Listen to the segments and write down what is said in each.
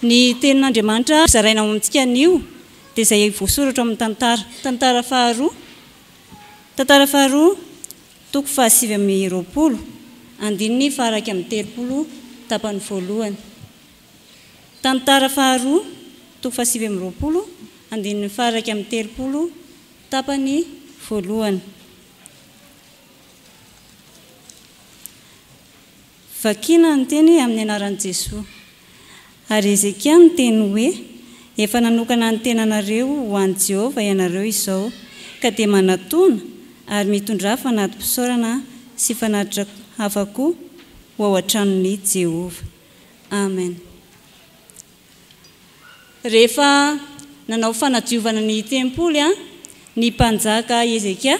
Ny tenin'Andriamanitra zaraina amintsika anio dia izay voasoratra amin'ny tantara faharoa. Tantara faharoa toko 720 andininy faharaiky amin'ny 30 tapany voalohany. Tantara faharoa toko 720 andininy faharaiky amin'ny 30 tapany voalohany. Vakina ny teny amin'ny anaran'i Jesosy. Ary Ezekia miteny hoe efa nanokana ny tenanareo ho an'i Jehovah ianareo izao ka dia manatona ary mitondra fanatim-pisaorana sy fanatitra hafa koa ho ao an-tranon'ny Jehovah. Amen. Rehefa nanao fanadiovana ny tempoly ny mpanjaka Ezekia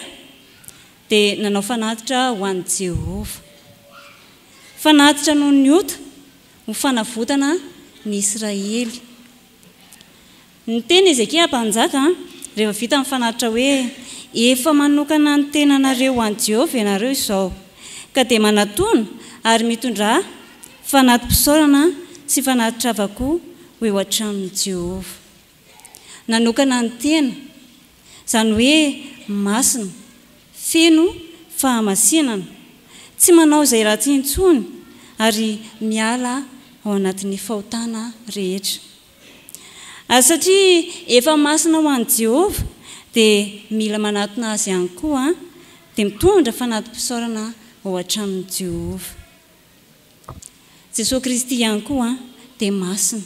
dia nanao fanatitra ho an'i Jehovah. Fanatitra noho ny ota ho fanavotana ny Israely. Ny teny Ezekia mpanjaka rehefa vita amin'ny fanatitra hoe efa manokana ny tenanareo ho an'i Jehovah ianareo izao ka dia manatona ary mitondra fanatim-pisaorana sy fanatitra hafa koa ho eo an-tranon'i Jehovah. Nanokana ny tena izany hoe masina, feno fahamasinana, tsy manao izay ratsy intsony ary miala ao anatin'ny fahotana rehetra. Ary satria efa masina ho an'i Jehovah dia mila manatona azy ihany koa dia mitondra fanatim-pisaorana ao an-tranon'i Jehovah. Jesosy Kristy ihany koa dia masina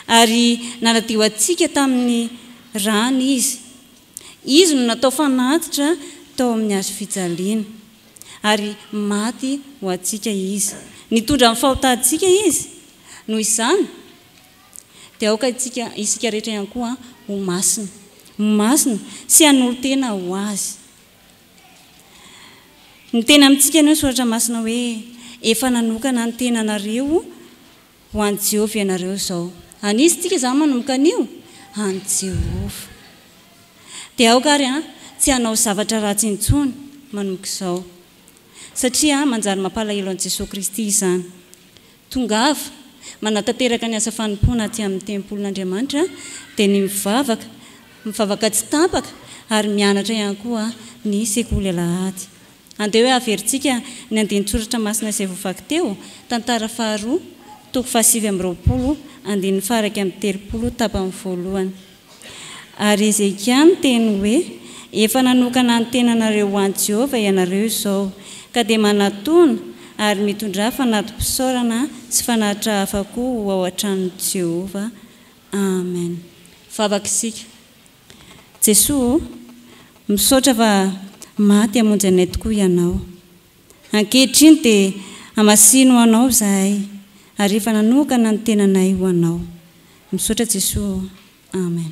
ary nanadio antsika tamin'ny rano izy. Izy no natao fanatitra tao amin'ny hazo fijaliana ary maty ho antsika izy. Nitondra amin'ny fahotantsika izy. Noho izany dia aoka isika rehetra ihany koa ho masina. Masina sy hanolo tena ho azy. Ny tena amintsika ny soratra masina hoe efa nanokana ny tenanareo ho an'i Jehovah ianareo izao. Anisy tsika izany manomboka anio an'i Jehovah. Dia aoka ary tsy hanao zavatra ratsy intsony manomboka izao. Satria manjary mampalahelo an'i Jesosy Kristy izany. Tongava manatanteraka ny asa fanompoana aty amin'ny tempolin'Andriamanitra dia ny mivavaka tsy tampaka ary mianatra ihany koa ny sekoly alahady. Andeha hoe averintsika ny andinin-tsoratra masina izay voavaky teo, tantara faharoa toko 720 andininy faharaiky amin'ny 30 tapany voalohany. Ary Ezekia miteny hoe efa nanokana ny tenanareo ho an'i Jehovah ianareo izao ka dia manatona ary mitondra fanatim-pisaorana sy fanatitra hafa koa ho ao an-tranon'i Jehovah. Amen. Vavaka isika. Jesosy misaotra fa maty hamonjy anay tokoa ianao. Ankehitriny dia hamasino anao izahay ary efa nanokana ny tenanay ho anao. Misaotra Jesosy. Amen.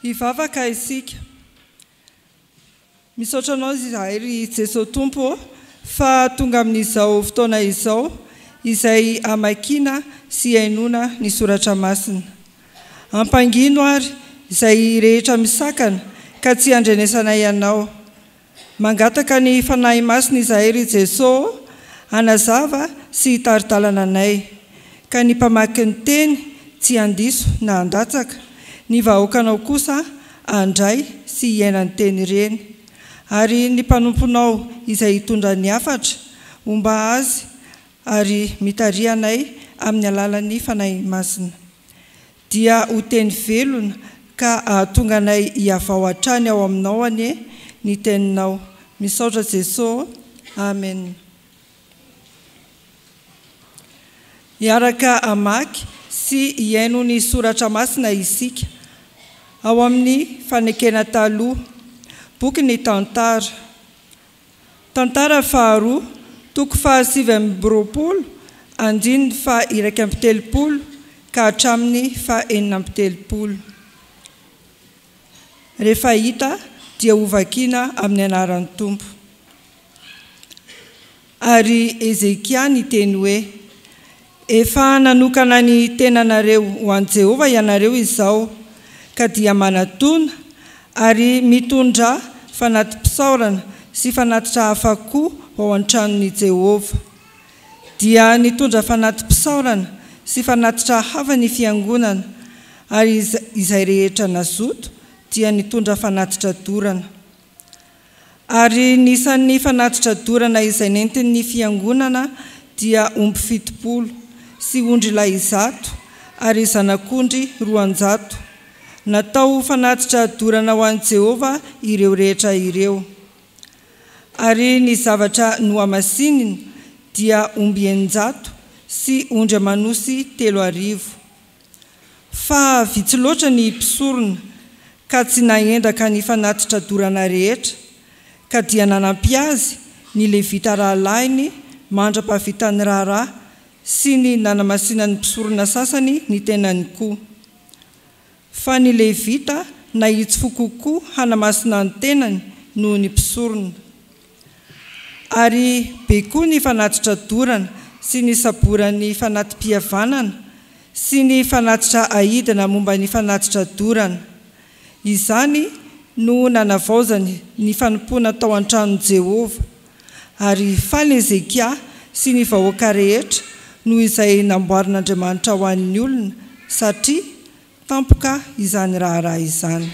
Hivavaka isika. Misaotra anao izahay ry Jesosy Tompo fa tonga amin'izao fotoana izao izay amakiana sy hainoana ny soratra masina. Ampangino ary izay rehetra misakana ka tsy andrenesanay ianao. Mangataka ny fanahy masina izahay ry Jesosy hanazava sy hitaridalana anay, ka ny mpamaky ny teny tsy handiso na handatsaka, ny vahoakanao kosa andray sy hiaina ny teny ireny, ary ny mpanomponao izay hitondra ny hafatra omba azy ary mitarianay amin'ny alalan'ny fanahy masina, dia ho teny velona ka ahatonga anay hiavao hatrany ao aminao anie ny teninao. Misaotra Jesosy. Amen. Hiaraka amaky sy hiaino ny soratra masina isika ao amin'ny fanekena taloha, boky ny tantara. Tantara faharoa, toko faha 7 fa 1 ka hatramin'ny fa 9. Rehefa hita dia hovakiana amin'ny anaran'ny Tompo. Ary Ezekia niteny hoe: efa nanokana ny tenanareo ho an' Jehovah ianareo izao, ka dia manatona ary mitondra fanatim-pisaorana sy fanatitra hafa koa ao an-tranon'i Jehovah. Dia nitondra fanatim-pisaorana sy fanatitra hafa ny fiangonana, ary izay rehetra nazoto dia nitondra fanatitra dorana. Ary nisan'ny fanatitra dorana izay nentin'ny fiangonana dia omby 70 sy ondry lahy 100 ary zanak'ondry 200. Natao fanatitra dorana ho an'i Jehovah ireo rehetra ireo. Ary ny zavatra nohamasinina dia omby 900 sy ondry manosy 3,000. Fa vitsy loatra ny mpisorona, ka tsy nahendaka ny fanatitra dorana rehetra, ka dia nanampy azy ny levita rahalahiny mandra-pahavitany raharaha sy ny nanamasinany mpisorona sasany ny tenany koa. Fa ny levita nahitsy fo kokoa hanamasina ny tenany noho ny mpisorona. Ary be koa ny fanatitra dorana sy ny saboran'ny fanatim-pihavanana sy ny fanatitra ahidana momba ny fanatitra dorana. Izany no nanavaozany ny fanompoana tao an-tranon'i Jehovah, ary faly Ezekia sy ny vahoaka rehetra noho izay namboarin'Andriamanitra ho an'ny olona, satria tampoka izany raharaha izany.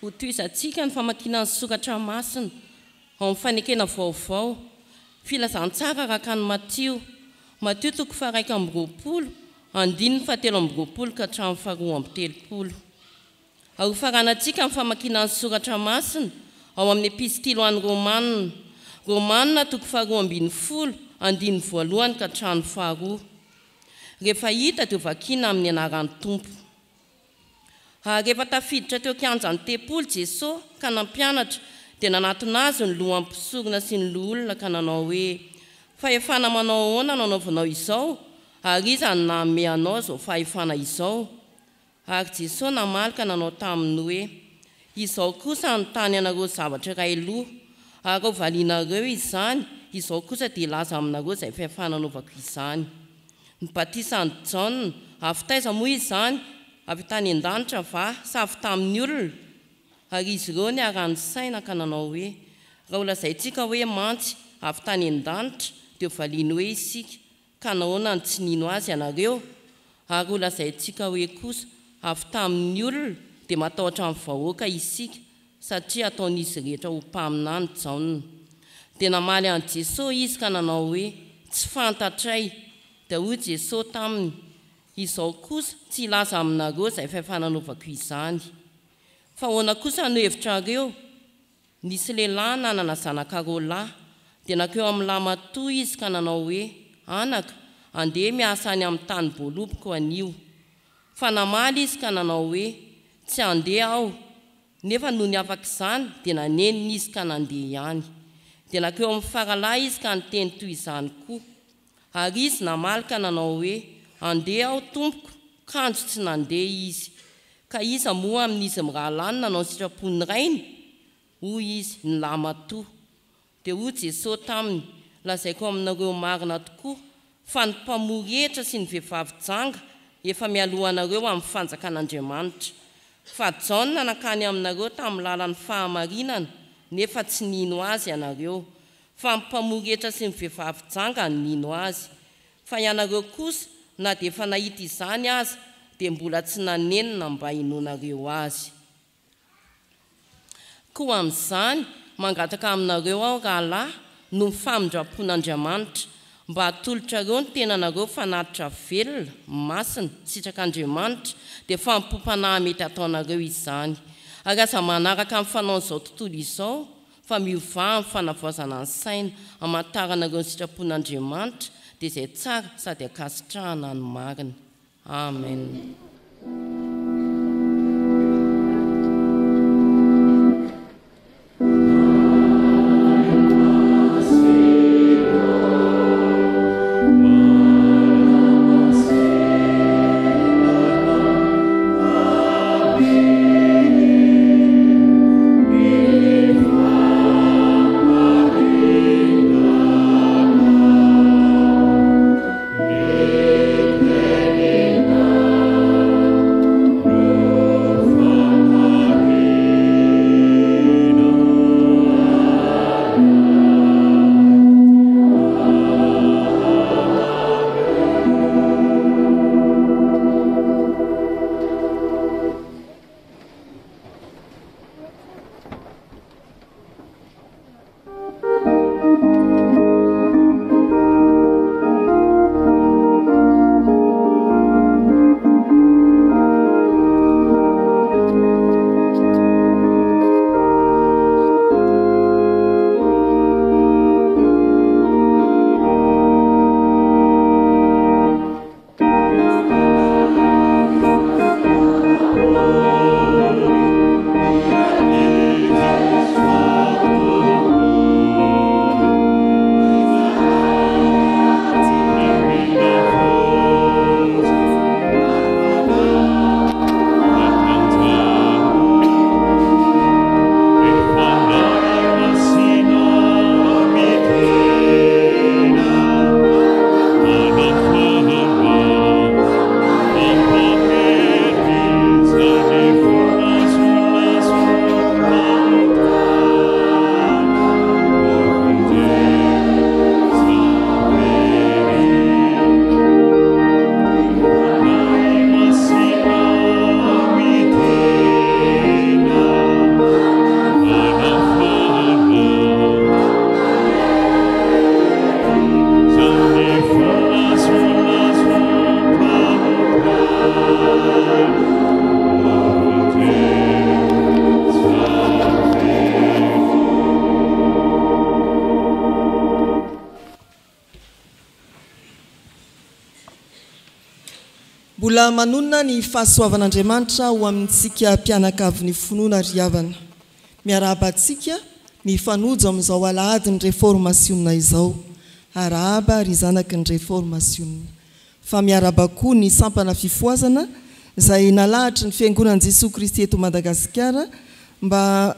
Ho toizantsika ny famakiana ny soratra masina ao amin'ny fanekena vaovao, filazantsara araka ny Matio toko faha 1 andininy fa 3 ka hatramin'ny faha 3. Ahofaranantsika ny famakiana ny soratra masina ao amin'ny epistily ho an'ny Romanina toko faha 12 andininy 1 ka hatramin'ny faha 2. Rehefa hita dia hovakiana amin'ny anaran'ny Tompo. Rehefa tafiditra teo kianjan'ny tempolo Jesosy ka nampianatra, dia nanatona azy ny lohan'ny mpisorona sy ny loholona ka nanao hoe: fahefana manao ahoana nanaovanao izao, ary iza ny nanome anao izao fahefana izao? Ary Jesosy namalaka nanao taminy hoe: izao kosa ny tany anareo zavatra iray loha, ary ao valianareo izany, izao kosa dia laza aminareo izay fahefana naovako izany. Ny batisan'i Jaona avy taiza moa izany? Avy tany an-danitra va sa avy tamin'ny olona? Ary izy ireo niarany saina ka nanao hoe: raha ho lazaintsika hoe mantsy avy tany an-danitra, dia valiany hoe isika, ka nahoana ny tsy nino azy ianareo? Ary ho lazaintsika hoe kosa avy tamin'ny olona, dia matahotra amin'ny vahoaka isika, satria ataon'izy rehetra ho mpamina ny Jaona. Dia namaly an'i Jesosy izy ka nanao hoe: tsy fantatray. Dia hoy Jesosy taminy: izao kosa tsy ilaza aminareo izay fahefana naovako izany. Fa ahoana kosa no hevitrareo? Nisy lehilahy nanana zanaka roalahy, dia nakeo amin'ny lahy matoa izy ka nanao hoe: anaka, andeha miasa any amin'ny tany boaloboko anio. Fa namaly izy ka nanao hoe: tsy andeha aho. Nefa noho ny afaka izany dia nanenina izy ka nandeha ihany. Dia nakeo amin'ny faralahy izy ka niteny toy izany koa. Ary izy namaly ka nanao hoe: andeha aho tompoko, kanjo tsy nandeha izy. Ka iza moa amin'izy mirahalahy nanao sitrapony rainy? Hoy izy: ny lahy matoa. Dia hoy Jesosy taminy: lazaiko aminareo marina tokoa fa ny mpamory etra sy ny vehivavy janga efa mialohanareo amin'ny fanjakan'Andriamanitra. Fa Jaona nakany aminareo tamin'ny lalan'ny fahamarinana nefa tsy nino azy ianareo, fa ny mpamory etra sy ny vehivavy janga ny nino azy. Fa ianareo kosa na dia efa nahita izany aza dia mbola tsy nanenina mba hinonareo azy. Koa amin'izany mangataka aminareo aho rahalahy no famindrapon'Andriamanitra mba hatolotrareo ny tenanareo fanatitra velona, masina, sitrak'Andriamanitra dia fampompanay mety ataonareo izany. Ary aza manaraka amin'ny fanaon'izao tontolo izao fa miovà amin'ny fanavaozana ny saina hamantaranareo ny sitrapon'Andriamanitra dia izay tsara sady akasitrahana ny marina. Amen. Mbola manonona ny fahasoavan'Andriamanitra ho amintsika mpianakavy ny finoana ry havana. Miarabantsika mifanojo amin'izao alahady ny réformationna izao. Arahaba ry zanaky ny réformationna. Fa miaraba koa ny sampana fifoazana izay nalahatra ny fiangonan'i Jesosy Kristy eto Madagasikara mba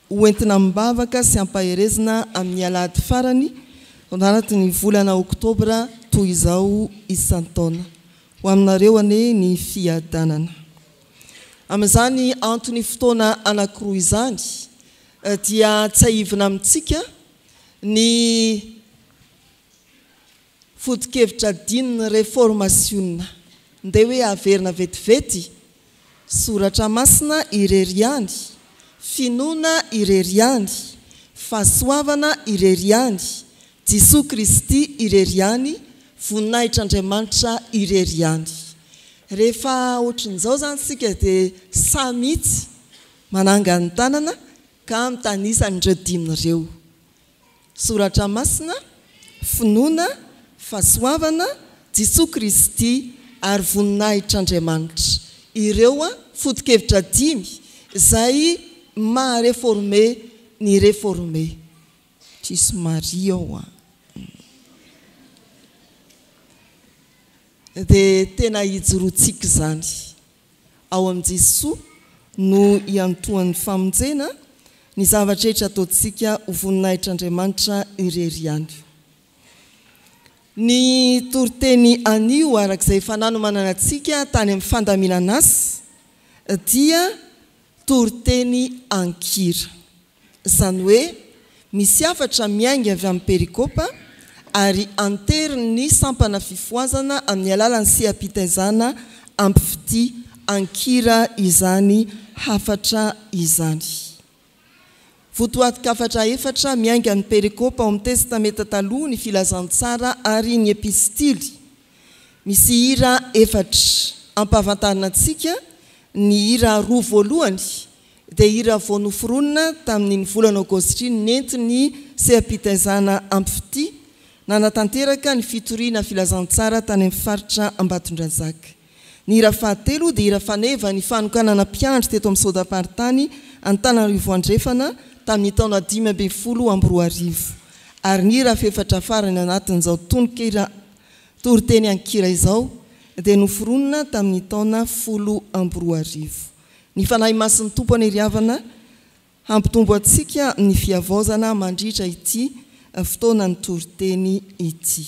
hoentina mibavaka sy hampaherezana amin'ny alahady farany anatin'ny volana Oktobra toy izao isan-taona. Ho aminareo ane ny fiadanana. Amin'izany antony fotoana anankiroa izany dia tsahivina amintsika ny foto-kevitra dinina réformationna. Nde hoe averina vetivety, soratra masina ireriany, finoana ireriany, fahasoavana ireriany, Jesosy Kristy ireriany, voninahitr'Andriamanitra ireriany. Rehefa ohatrin'izao zany sika dia samitsy manangany tanana ka mitanisa n'ireo dimy ireo. Soratra masina, finoana, fahasoavana, Jesosy Kristy ary voninahitr'Andriamanitra. Ireo foto-kevitra dimy izay mahareforme ny réforme. Tsisy Maria ao dia tena hijoroantsika zany. Ao amin'i Jesosy no iantoan'ny famonjena ny zavatra rehetra ataontsika ho voninahitr'Andriamanitra ireriany. Ny toriteny anio arak'izay fananomanana antsika tany amin'ny fandamilana asy dia toriteny ankira. Izany hoe misy afatra miainga avy amin'ny perikopa ary anteriny sampana fifoazana amin'ny alalan'ny sehampitaizana ampifity ankira izany hafatra izany. Votoatika afatra efatra miainga ny perikopa ao amin'ny testameta taloha ny filazantsara ary ny epistily. Misy hira efatra ampahafantarina antsika. Ny hira roa voalohany dia hira vao noforonina tamin'ny volana aogositra nentiny sehampitaizana ampifity nanatanteraka ny fitoriana filazantsara tany amin'ny faritra Ambatondrazaka. Ny hira fahatelo dia hira faneva ny fanokanana mpiandry teto amin'ny Sodapartany Antananarivo andrefana tamin'ny taona 2012 ary ny hira fefatra farany anatin'izao tononkira toriteny ankira izao dia noforonina tamin'ny taona 12. Ny fanahy masin'ny tompo aneriavana hampitombo antsika ny fiavaozana mandritra ity fotoanany toriteny ity.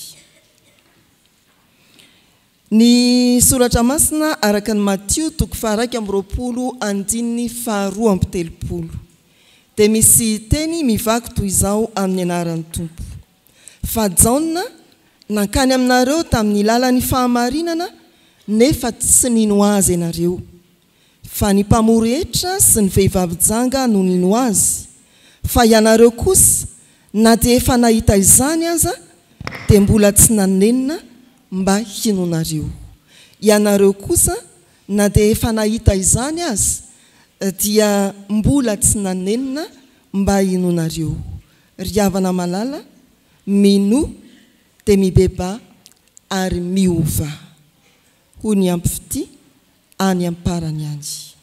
Ny soratra masina araka ny Matio 2:2-7 dia misy teny mivaky toy izao amin'ny anaran'ny tompo. Fa Jaona nankany aminareo tamin'ny lalan'ny fahamarinana nefa tsy nino azy ianareo. Fa ny mpamorehetra sy ny vehivavy janga no nino azy. Fa ianareo kosa na dia efa nahita izany aza dia mbola tsy nanenina mba hinonareo. Ianareo kosa na dia efa nahita izany aza dia mbola tsy nanenina mba hinonareo. Ry havana malala, mino dia mibeba ary miova. Hoy ny ampifity any amparany any.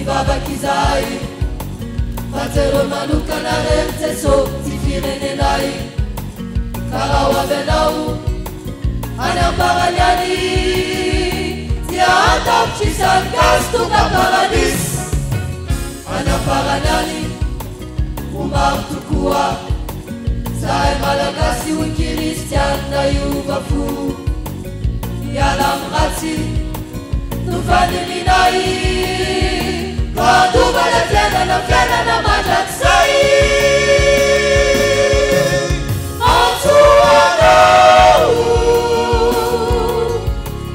vavakizay fatsero manokana rery Jeso ty firenenay karao avy anao anamparany any dia atapitry izany gasy tonga paradis anamparany any ho maro tokoa zahay malagasy ho kristianina iova fo iala amy ratsy tovaninay Kadubala fianana mandrakizay Antsoanao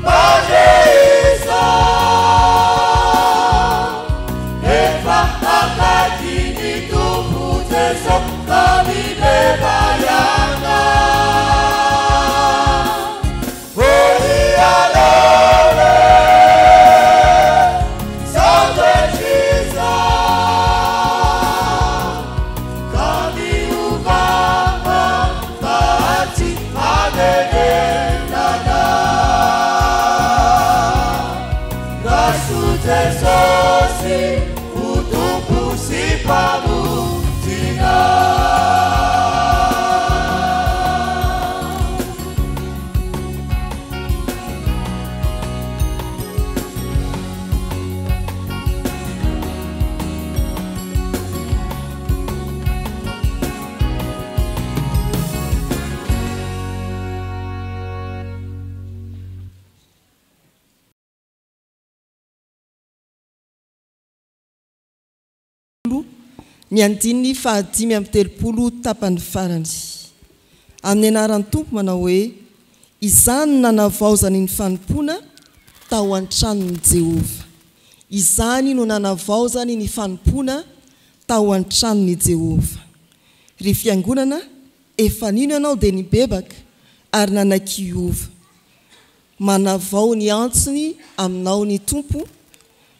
Mandresa Efa akady ny tompo Jeso Kamibebaiana ny andiny fahadimy amin'ny telopolo tapany farany amin'ny anaran'ny tompo manao hoe izany nanavaozany ny fanompona tao an-tranon'i Jehova izany no nanavaozany ny fanompona tao an-tranon'i Jehova ry fiangonana efa nino ianao dia nibebaka ary nanan-kiova manavao ny antsony aminao ny tompo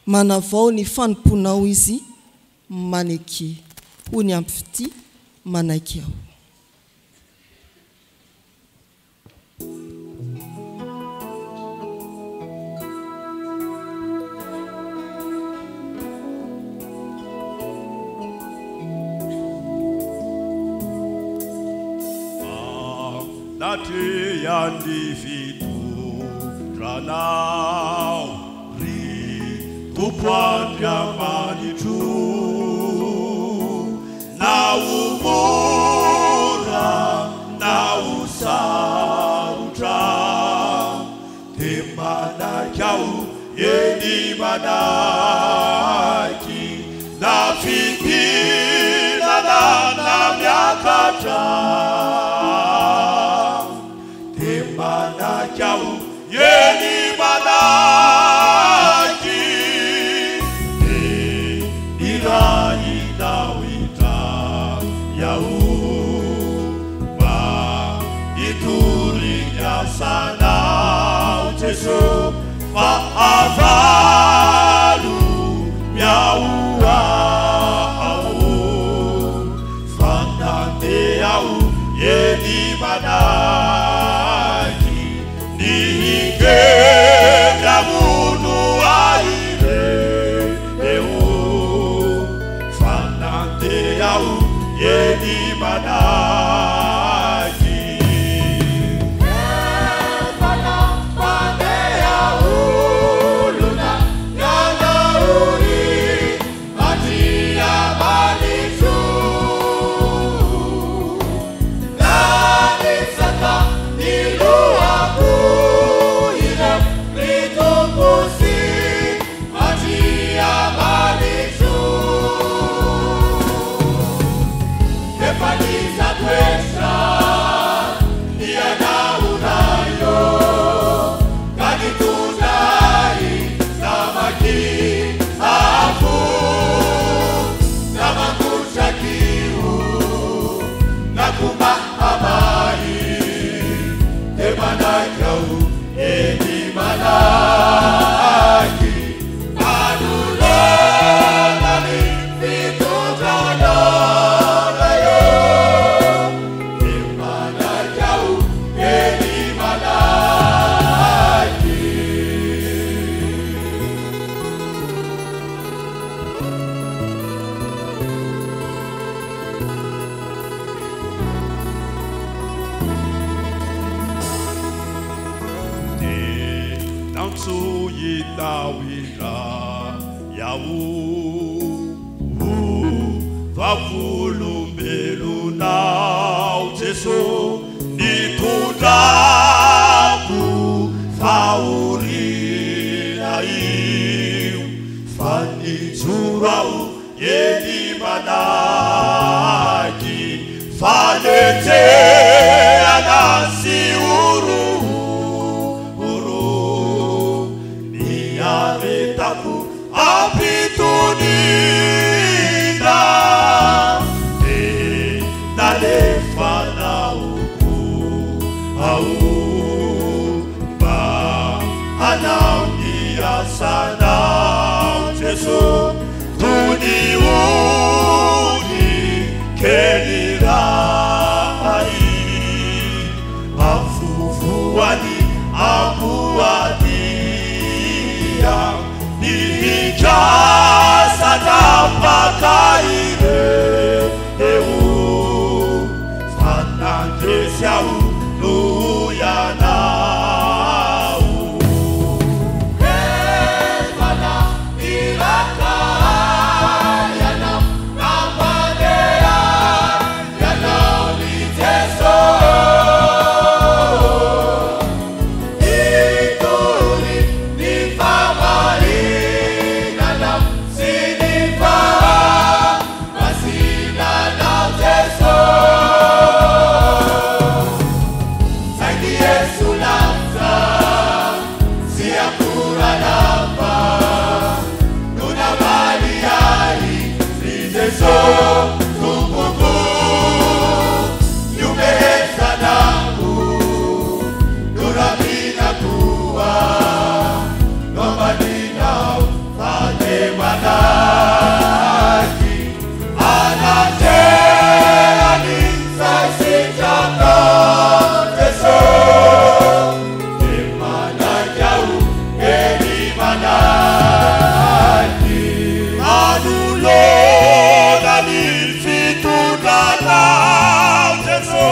manavao ny fanomponao izy maneky ho ny ampifity manaiky aho Nati yandi fitu ranao ri upwanja manitu na umora na usarutra temana kyau yedi manaki na fitina na myakatra Manakau yeni manaki irai nawita yau ba iturinya sana Jesu fa avalu miaua au fanande au yeni manaki Nihikenda munu aire eu fanante au yedi manaki fana fane au luna yana uri matia malisu nani sata nilua família vavolombelo nao Jesô nitondrako faorina io fa nijoro aho eny manaky faneteana sy oro niaretako ampitonina e nalefanaoko ao mba hanao ny asanao Jesô tony ony kely ray afovoany amboadia nihidrasana makaire eo fanandresy aho no ianao Efana iraka yanao nampandea yanao ni Jesô itony ny famarinanao sy ny fahamasinanao Jesô zay ny Yesu lanza sy akoranapa no namaly ahy ny Jesô tompoko niomehezanao no raminakoa no amaninao fanemanaky anaterany sasitraka Jesô de manaky aho eny manaky anolona ny fitondranao Jesô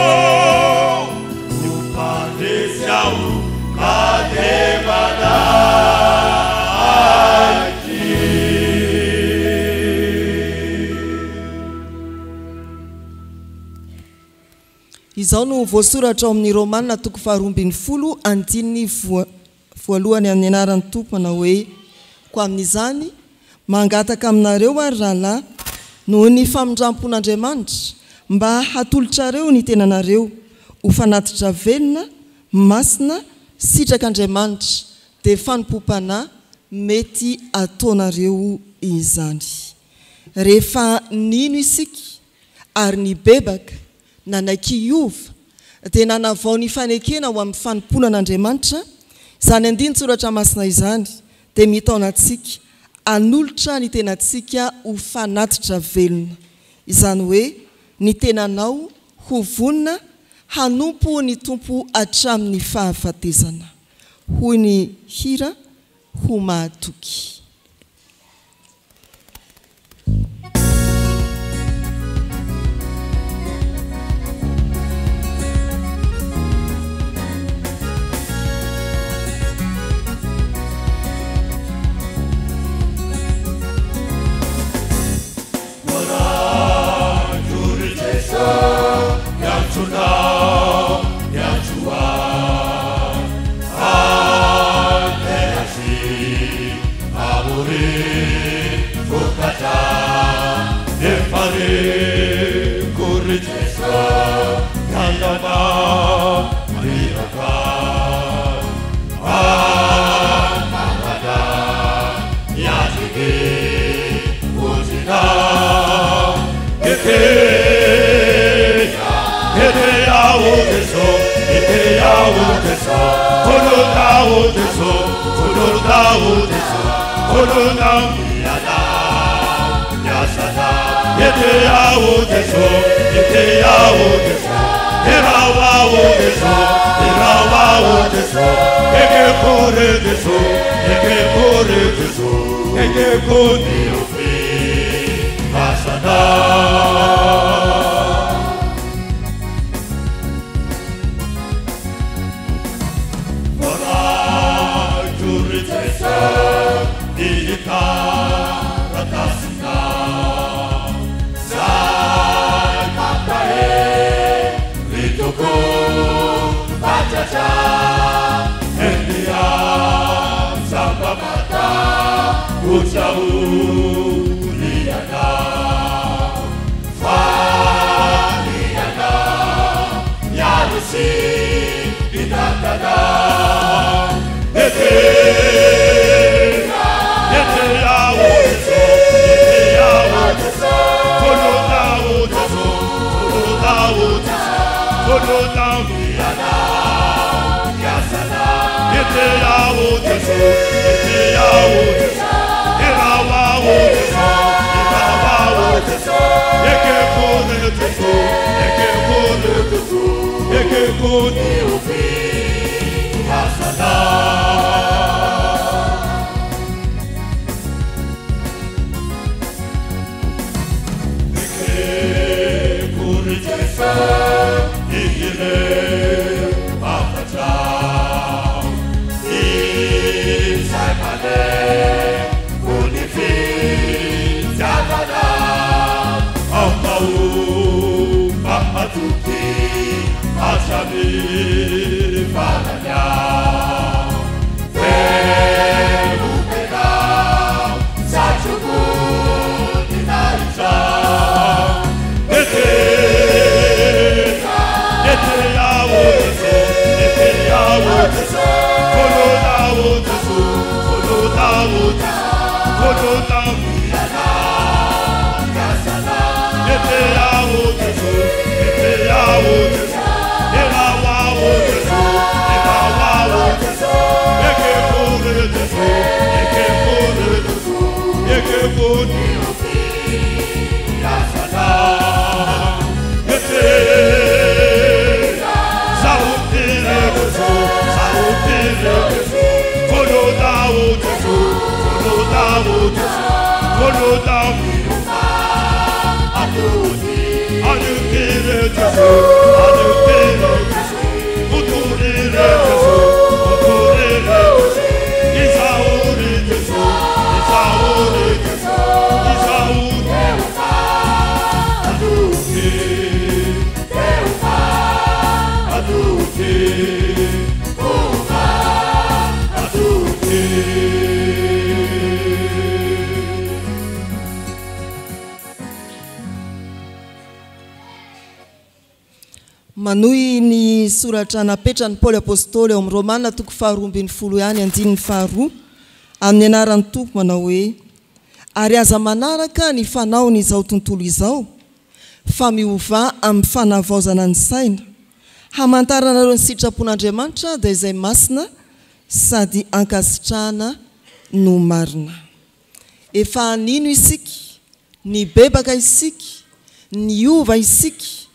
niopandresy aho ka de manaky izao no voasoratra ao amin'ny Romanina toko 12 andininy voalohany amin'ny anaran'ny tompona hoe ko amin'izany mangataka aminareo ary rahalahy noho ny famindrampon'Andriamanitra mba hatolotrareo ny tenanareo ho fanatitra velona masina sitrak'Andriamanitra dia fanompom-panahy mety ataonareo izany rehefa nino isika ary nibebaka nanaikiova dia nanavao ny fanekena ho amin'ny fanomponan'Andriamanitra izany andiny tsoratra masina izany dia mitaona antsika anolotra ny tenantsika ho fanatitra velona izany hoe ny tenanao ho vonina hanompo ny tompo hatramin'ny fahafatezana hoy ny hira ho mahatoky Manohy ny soratra napetrany Paoly apôstôly ao amin'ny Romana toko 2:20 ihany andininy 2 amin'ny anaran'ny tompo manao hoe ary aza manaraka ny fanaony izao tontolo izao fa miova amin'ny fanavaozana ny saina hamantaranareo ny sitrapon'Andriamanitra dia izay masina sady ankasitrahana no marina. Efa anino isika, ny bebaka isika, ny ova isika,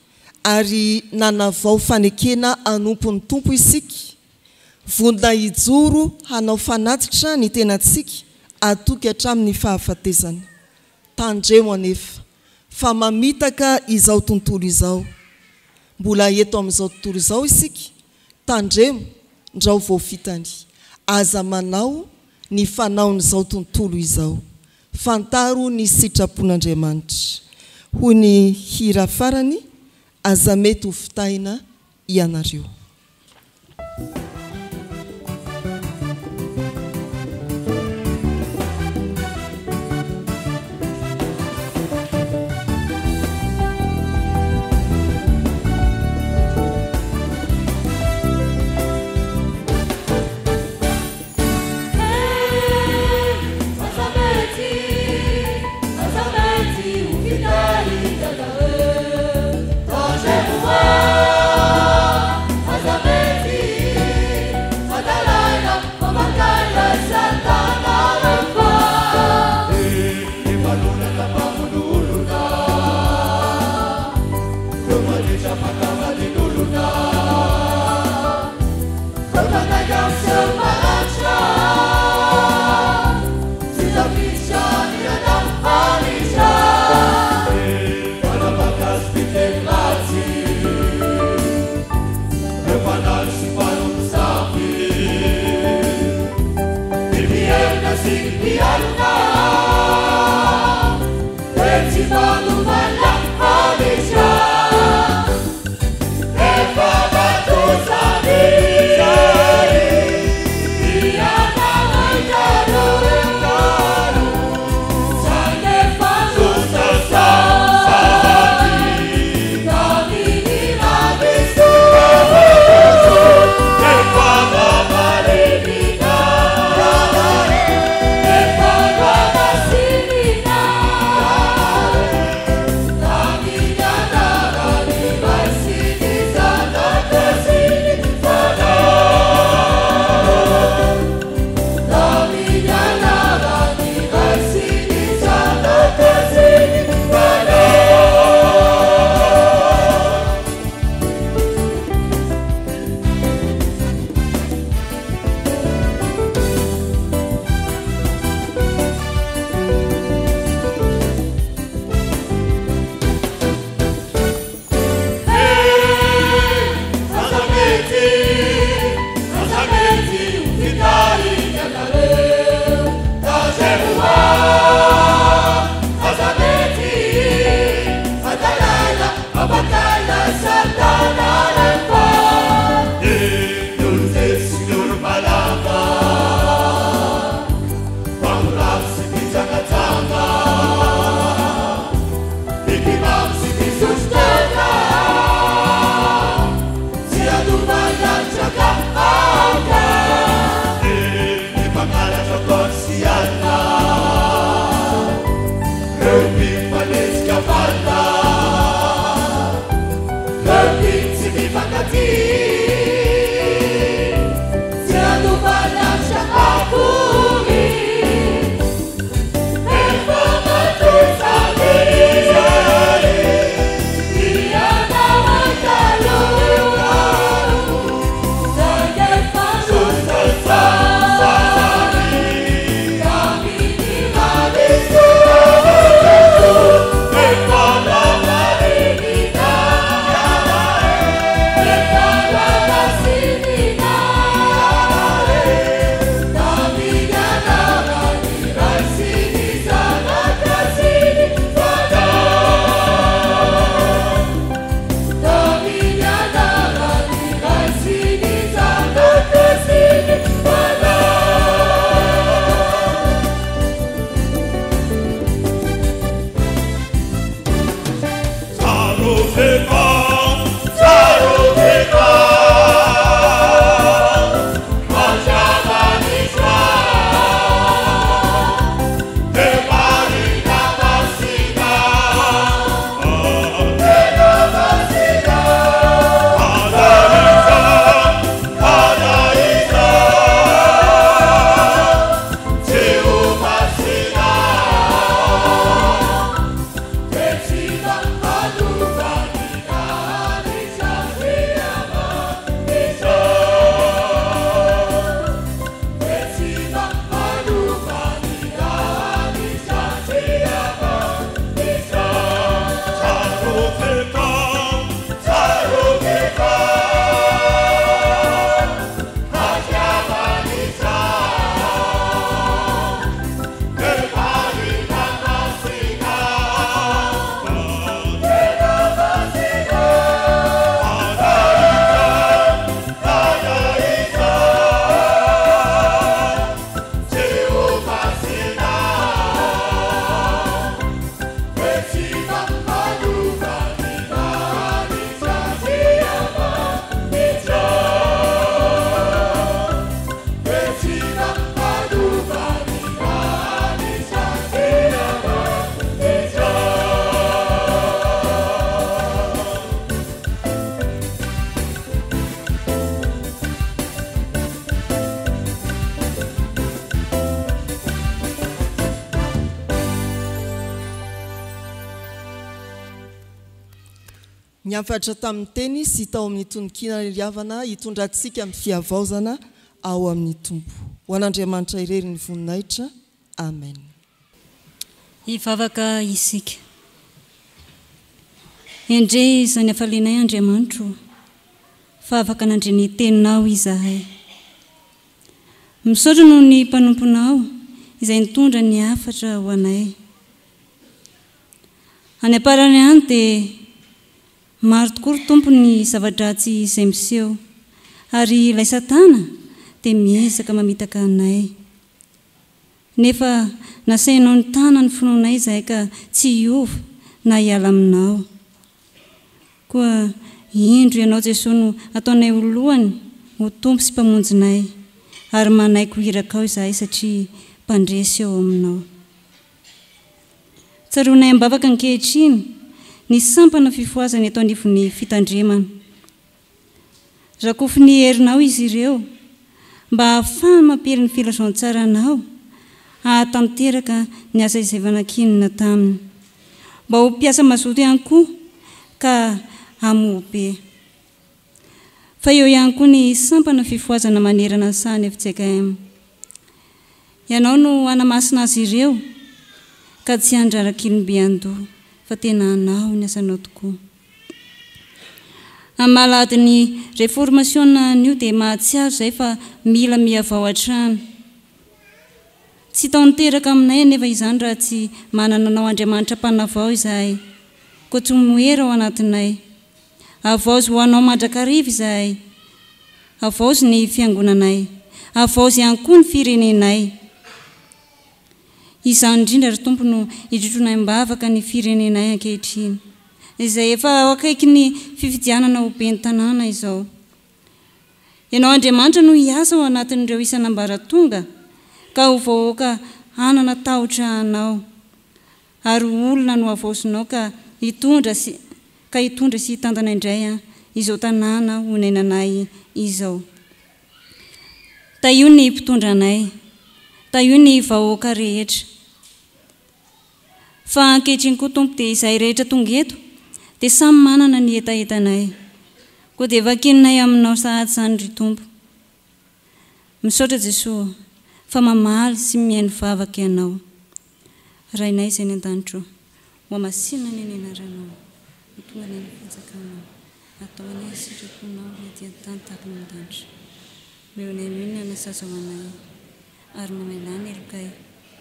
ary nanavao fanekena anompon'ny tompo isika, vondna ijoro hanao fanatitra ny tenantsika atoky hatramin'ny fahafatesana. Tandremo anefa fa mamitaka izao tontolo izao. Mbola eto amin'izao tontolo izao isika, tandremo ndrao vao fitany. Aza manao ny fanaon'izao tontolo izao. Fantaro ny sitrapon'Andriamanitra. Hoy ny hira farany, aza mety ho fitaina ianareo. Yeah. niafatra tamin'ny teny sy tao amin'ny tononkina riavana hitondrantsika amin'ny fiavaozana ao amin'ny tompo. Ho an'Andriamanitra irery ny voninahitra. Amen. Hivavaka isika. Endre izany hafalenay Andriamanitro, fa afaka nandre ny teninao izahay. Misaotra noho ny mpanomponao izay nitondra ny hafatra ho anay. Any aparany any dia maro tokoa ry Tompo ny zava-dratsy izay miseho, ary ilay Satana dia miezaka mamitaka anay. Nefa nasainao ny tana ny finoanay izahay ka tsy hiova na hiala aminao. Koa indro ianao Jesosy no ataonay ho lohany, ho tompo sy mpamonjinay, ary manaiky ho irakao izahay satria mpandresy eo aminao. Tsaronay ambavaka ankehitriny ny sampana fifoazany eto anivon'ny fitandremana. Rakofy ny herinao izy ireo mba ahafahany mampely ny filazoan-tsaranao, ahatanteraka ny asa izay vanakinina taminy, mba ho mpiasa mazoto ihany koa ka hamobe. Fa eo ihany koa ny sampana fifoazana manerana ny sahany FJKM. Ianao no anamasina azy ireo ka tsy handrarakilimbe andoha, fa tena anao ny asanao tokoa. Amin'ny maladiny reformationna an'io dia mahatsiaro izay fa mila miavao hatrany. Tsy tanteraka aminay nefa izany raha tsy manana anao Andriamanitra mpanavao izahay, koa tsy moera ao anatinay. Avaozy ho anao mandrakariva izahay, avaozy ny fiangonanay, avaozy ihany koa ny firenenay. Izany indrindra ry Tompo no hidrotronay mbavaka ny firenenay ankehitriny, izay efa ao akaiky ny fifidianana ho ben'ny tanàna izao. Ianao Andriamanitra no hiasa ao anatin'ireo isan'ambaratonga ka ho vahoaka hanana tahotra anao, ary olona no avaozinao ka hitondra sy hitandana indray izao tanàna ho nenanay izao. Ta io ny mpitondranay, ta io ny vahoaka rehetra. Fa ankehitriny koa Tompo dia izay rehetra tonga eto dia samy manana ny etaetanay, koa dia vakininay aminao sahady izany ry Tompo. Misaotra Jesosy fa mamaly sy mihaino vavaka ianao. Rainay izay ny an-danitro, ho amasinana ny anaranao, ho tonga ny fanjakanao, ataonay sitraponao ety an-tany tahaka ny an-danitro. Meonay minona na saza ho anay, ary namelany elokay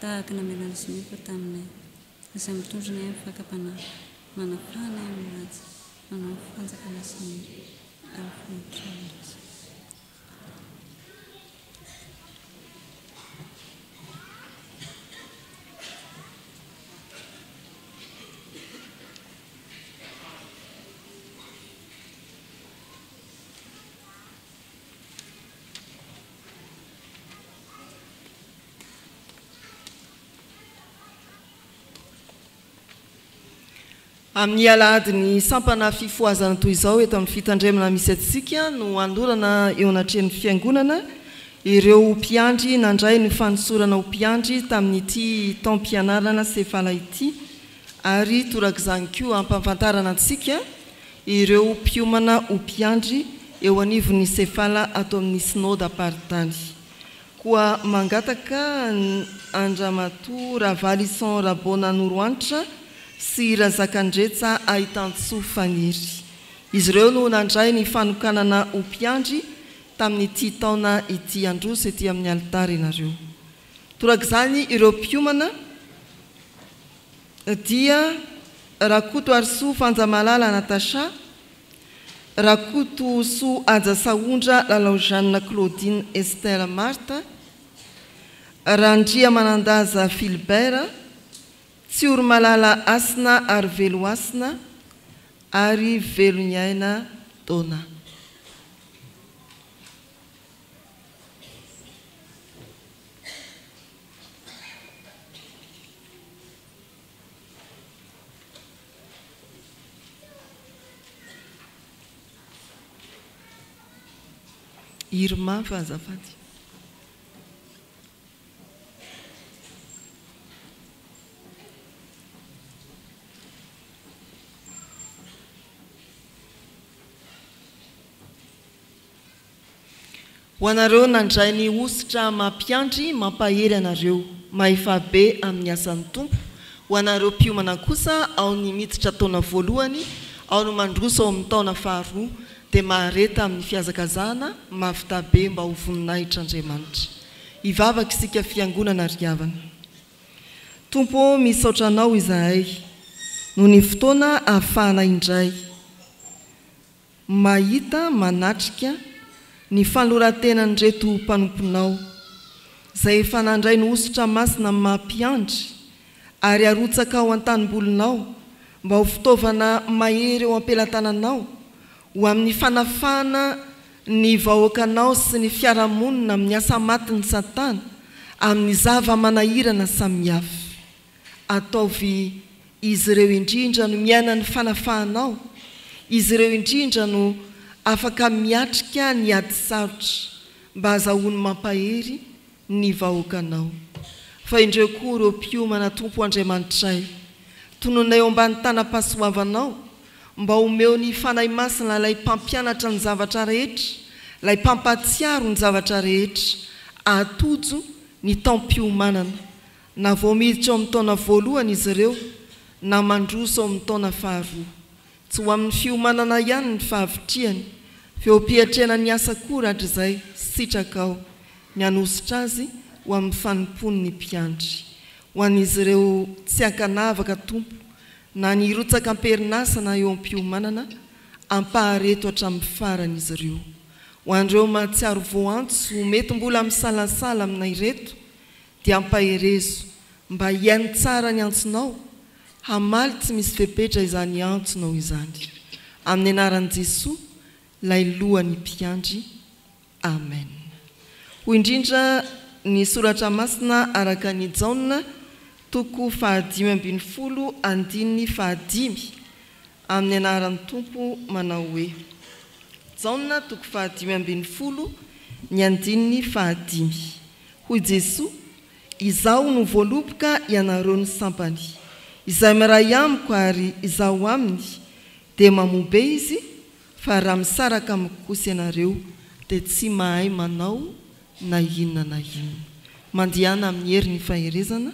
tahaka namelany sy mioka taminay. Izay mitondranay amin'ny fakapanahy, manafahanay amin'ny ratsy, manao fanjakana sy ny ary fonitra. Amin'ny alahady ny sampana fifoazana toy izao eto amin'ny fitandremana misy atsika no andorana eo anatrehan'ny fiangonana ireo mpiandry nandray ny fanosorana ho mpiandry tamin'ity taom-pianarana sefala ity, ary torak'izany koa ampahafantarana antsika ireo mpiomana ho mpiandry eo anivon'ny sefala atao amin'ny synode apartany. Koa mangataka Andramatoa Ravalisson Rabona Noroanitra sy Razakandretsa Ahitantsoa Faniry. Izy ireo no nandray ny fanokanana ho mpiandry tamin'ity taona ity androso ety amin'ny alitara ianareo. Torak'izany ireo mpiomana dia Rakoto Arsoa Fanjamalala Natasha, Rakoto Soa Aja Saondra Lalao Jeanne Claudine Estelle Marta, Randria Manandaza Philbert, Tsioro Malala Asina ary Velo Asina, ary Velonyaina Dona. Irma fa azafady. ho anareo nandray ny ositra mampiandry mampahery anareo mahefabe amin'ny asan'ny tompo ho anareo piomana kosa ao ny miditra taona voalohany ao no mandroso ao amin'ny taona faharoa dia mahareta amin'ny fiazakazana mavitabe mba ho voninahitra Andriamanitra ivavaka isika fiangonana riavana tompo misaotra anao izahay no ny fotoana ahafahana indray mahita manatrika ny fanorantenany reto mpanomponao izay efa nandray ny ositra masina mampiandry ary arotsaka ao an-tanimbolinao mba ho fitaovana mahery eo ampelantananao ho amin'ny fanafana ny vahoakanao sy ny fiarahamonina amin'ny asa matin'ny Satana amin'ny zava-manahirana samihafa ataovy izy ireo indrindra no miaina ny fanafahanao izy ireo indrindra no afaka miatrika ny ady sarotra mba azahoany mampahery ny vahoakanao fa indreo koa ireo mpiomana tompo Andriamanitray tononay eo ambany tanam-pahasoavanao mba homeo ny fanahy masina ilay mpampianatra ny zavatra rehetra ilay mpampatsiaro ny zavatra rehetra atojo ny taom-piomanana na vao miditra ao amin'ny taona voalohany izy ireo na mandroso ao amin'ny taona faharoa tsy ho amin'ny fiomanana ihany ny fahavitriany feom-piatrena ny asa koa rahatr' izay sitraka ao ny anositra azy ho amin'ny fanompony ny mpiandry ho an'izy ireo tsy ankanavaka tompo na ny rotsaka amperinasana eo am-piomanana ampahareto hatramin'ny farany izy ireo ho an'ireo mahatsiaro voantso mety mbola misalasala aminay reto dia ampaherezo mba hiainy tsara ny antsonao hamaly tsy misy fepetra izany antsonao izany amin'ny anaran'i Jesoa lay lohany mpiandry amen. Ho indrindra ny soratra masina araka ny Jaona toko 5:10 andininy 5 amin'ny anaran'ny tompo manao hoe Jaona toko 5:10 ny andininy 5 hoy Jesoa izaho no voaloboka ianareo ny sampany izay miray amiko ary izaho aminy dia mamobe izy fa raha misaraka amikosa ianareo dia tsy mahay manao na inona na inona mandihana amin'ny herin'ny faherezana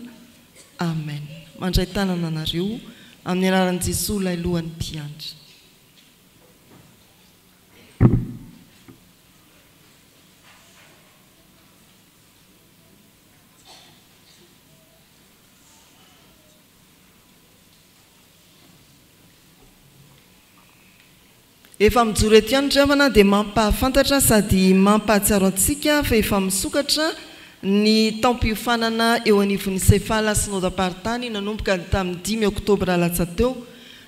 amen. Mandray tanana anareo amin'ny anaran'i Jesoa lay lohany mpiandry. Efa mijoro eto ihany dravana dia mampahafantatra sady mampahatsiaro antsika fa efa misokatra ny taom-piofanana eo anivon'ny Sefala synodam-paritany nanomboka tamin'ny 5 oktobra latsateo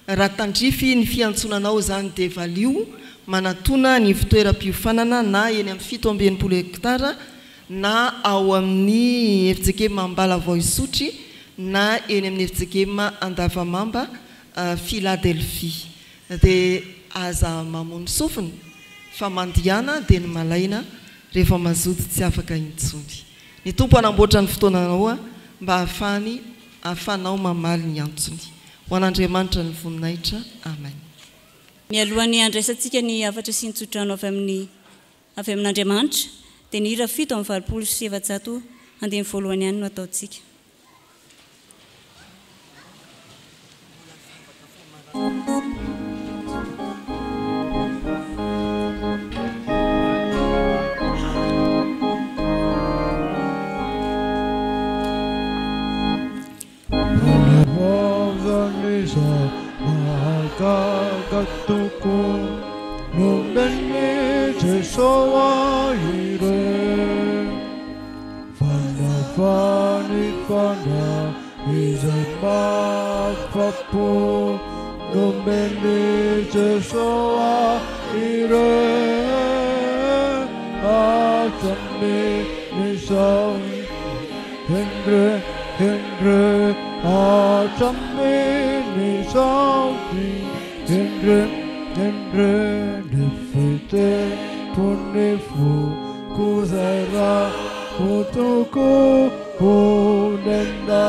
raha tandrify ny fiantsonanao izany dia valio manatona ny fitoeram-piofanana na eny amin'ny 720 hektara na ao amin'ny FJKM Ambalavao Isotry na eny amin'ny FJKM Andavamamba Philadelphie dia aza mamony sofiny fa mandihana dia ny malaina rehefa mazoto tsy afaka intsony. Ny tompo anamboatra ny fotoananao mba ahafanao mamaly ny antsony. Ho an'Andriamanitra ny voninahitra. Amen. Mialohan'ny andraisantsika ny hafatra sy ny tsodrano avy amin'Andriamanitra dia ny hira 7:7 andeha ny voalohany ihany no ataontsika. Katuku numbeni Jesoa ire fana fani fana izema papu numbeni Jesoa ire atami nisau Hendre atami nisau Hendre defite punifu kuzara kutuku kunenda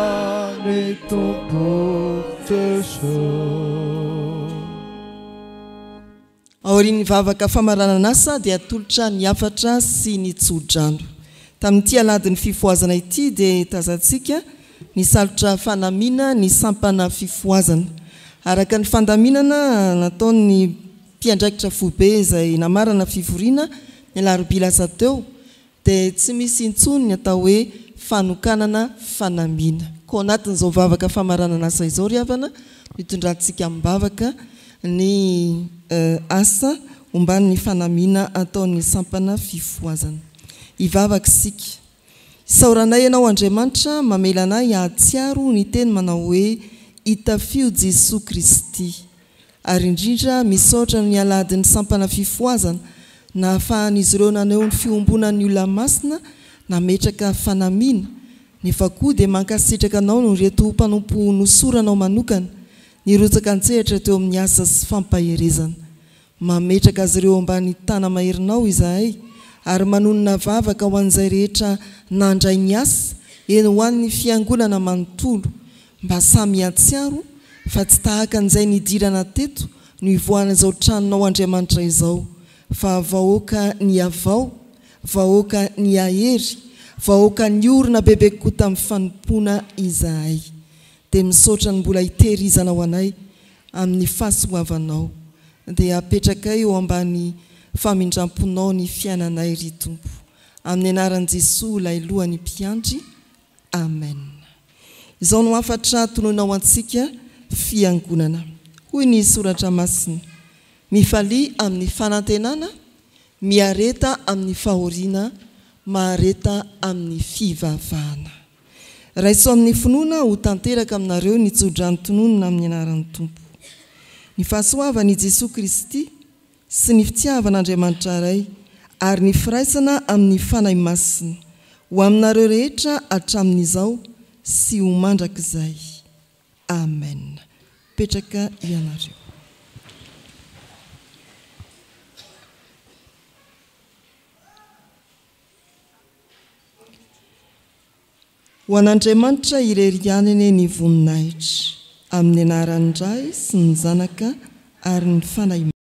nitupu Jesu. aorian'ny vavaka famaranan'asa dia atolotra ny afatra sy ny tsodrano. Tamin'ity aladiny fifoazana ity dia tazantsika ny salotra fanamina ny sampana fifoazana. Araka ny fandaminana nataon'ny mpiandraikitra fobe izay namarana fivoriana ny alarobia lasa teo dia tsy misy intsony ny atao hoe fanokanana fanamina. Ko anatin'izao vavaka famaranana asa izao ry havana mitondrantsika mibavaka ny asa omban'ny fanamina ataon'ny sampana fifoazana. Ivavaka sika. Saoranay ianao Andriamanitra mamela anay hahatsiaro ny teny manao hoe hitafio Jesosy Kristy. Ary indrindra misaotra ny aladin'ny sampana fifoazana na ahafahan'izy ireo naneo ny fiombonan'ny olona masina nametraka fanamina. Nefa koa dia mankasitraka anao no reto mpanompo nosoranao manokana nirotsaka an-tsehatra teo amin'ny asa sy fampaherezana. Mametraka azy ireo ambany tana maherinao izahay ary manonona vavaka ho an'izay rehetra nandray ny asa eny ho an'ny fiangonana manontolo mba samy hatsiaro fa tsy tahaka an'izay nidirana teto no ivoahana izao tranonao Andriamanitra izao fa vahoaka ny avao, vahoaka ny ahery, vahoaka ny orona bebe koa tamin'ny fanompoana izahay. Dia misaotra ny mbola hitehirizana ho anay amin'ny fahasoavanao dia apetraka eo ambany famindramponao ny fiainanay ry Tompo. Amin'ny anaran'i Jesosy ilay lohany mpiandry. Amen. Izao no afatra tononao antsika fiangonana. Hoy ny soratra masina. Mifalia amin'ny fanantenana, miareta amin'ny fahoriana, mahareta amin'ny fivavahana. Raiso amin'ny finoana ho tanteraka aminareo ny tsodrany tononona amin'ny anaran'ny Tompo. Ny fahasoavan'i Jesosy Kristy sy ny fitiavan'Andriamanitra iray ary ny firaisana amin'ny fanahy masina ho aminareo rehetra hatramin'izao sy ho mandrakizay. Amen. Petraka ianareo. Ho an'Andriamanitra irerianany ny voninahitra amin'ny anaran'ny Ray sy ny Zanaka ary ny fanahy